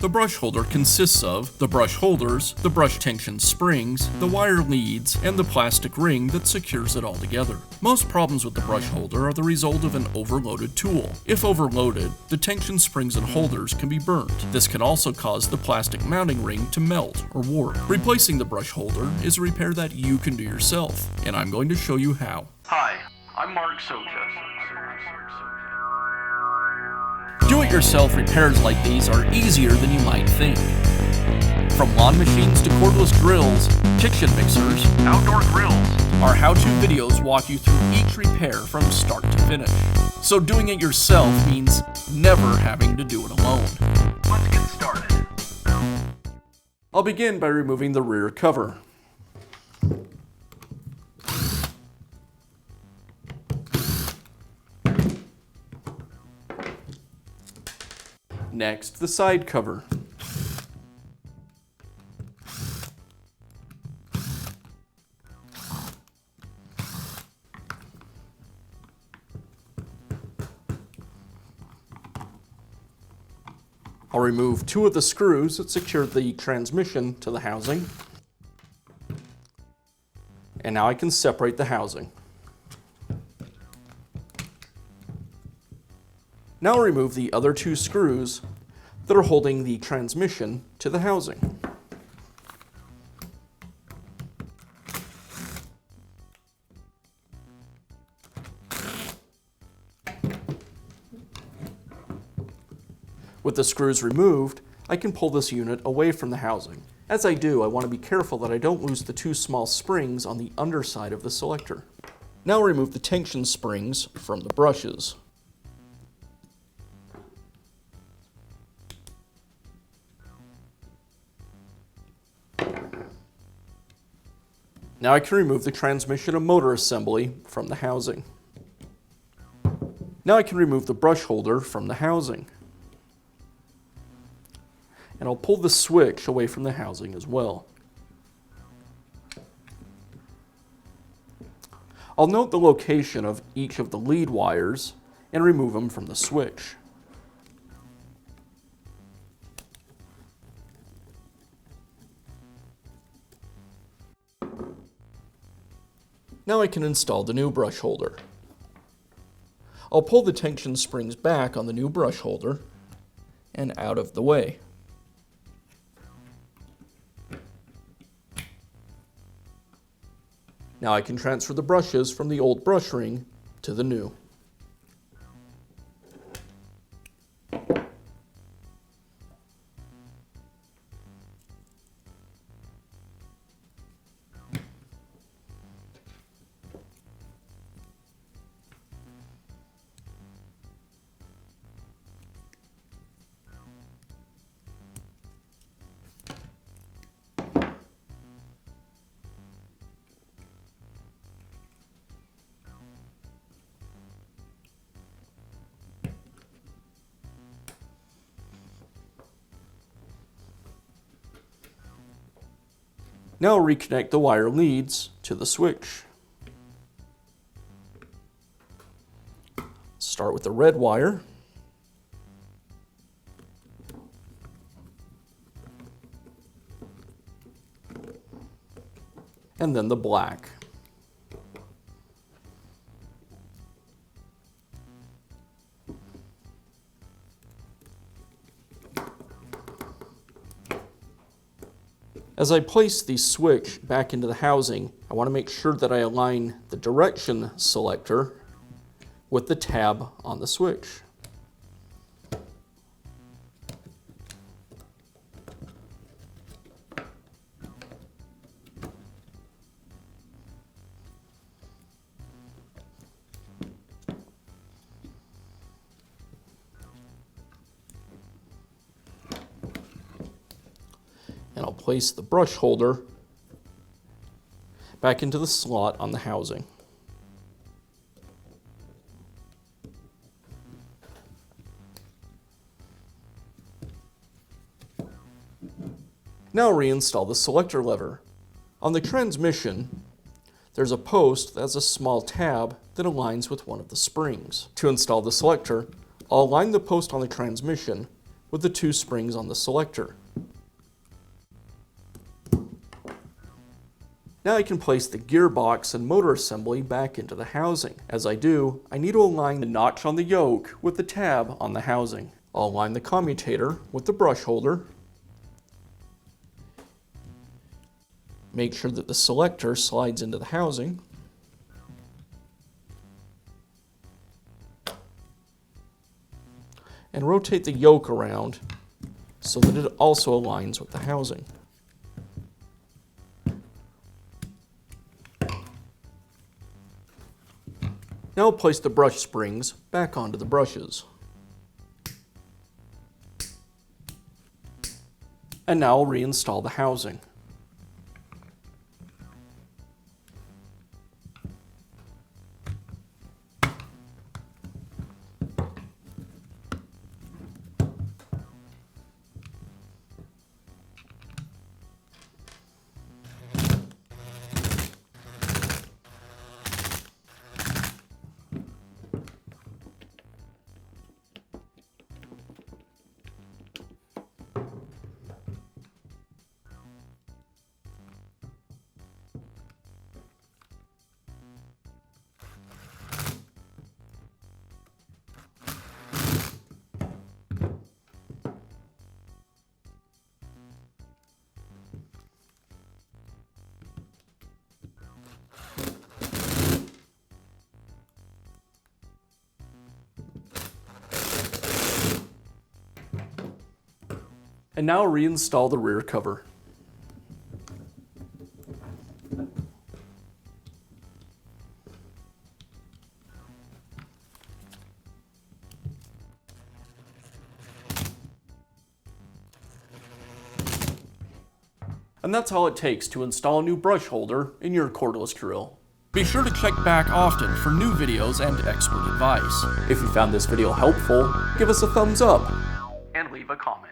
The brush holder consists of the brush holders, the brush tension springs, the wire leads, and the plastic ring that secures it all together. Most problems with the brush holder are the result of an overloaded tool. If overloaded, the tension springs and holders can be burned. This can also cause the plastic mounting ring to melt or warp. Replacing the brush holder is a repair that you can do yourself, and I'm going to show you how. Hi, I'm Mark Socha. Do-it-yourself repairs like these are easier than you might think. From lawn machines to cordless drills, kitchen mixers, Outdoor grills. our how-to videos walk you through each repair from start to finish. So doing it yourself means never having to do it alone. Let's get started. I'll begin by removing the rear cover. Next, the side cover. I'll remove 2 of the screws that secure the transmission to the housing. And now I can separate the housing. Now I'll remove the other 2 screws that are holding the transmission to the housing. With the screws removed, I can pull this unit away from the housing. As I do, I want to be careful that I don't lose the 2 small springs on the underside of the selector. Now I'll remove the tension springs from the brushes. Now I can remove the transmission and motor assembly from the housing. Now I can remove the brush holder from the housing. And I'll pull the switch away from the housing as well. I'll note the location of each of the lead wires and remove them from the switch. Now I can install the new brush holder. I'll pull the tension springs back on the new brush holder and out of the way. Now I can transfer the brushes from the old brush ring to the new. Now I'll reconnect the wire leads to the switch. Start with the red wire. And then the black. As I place the switch back into the housing, I want to make sure that I align the direction selector with the tab on the switch. And I'll place the brush holder back into the slot on the housing. Now reinstall the selector lever. On the transmission, there's a post that has a small tab that aligns with one of the springs. To install the selector, I'll align the post on the transmission with the 2 springs on the selector. Now I can place the gearbox and motor assembly back into the housing. As I do, I need to align the notch on the yoke with the tab on the housing. I'll align the commutator with the brush holder. Make sure that the selector slides into the housing. And rotate the yoke around so that it also aligns with the housing. Now I'll place the brush springs back onto the brushes. And now I'll reinstall the housing. And now reinstall the rear cover. And that's all it takes to install a new brush holder in your cordless drill. Be sure to check back often for new videos and expert advice. If you found this video helpful, give us a thumbs up And leave a comment.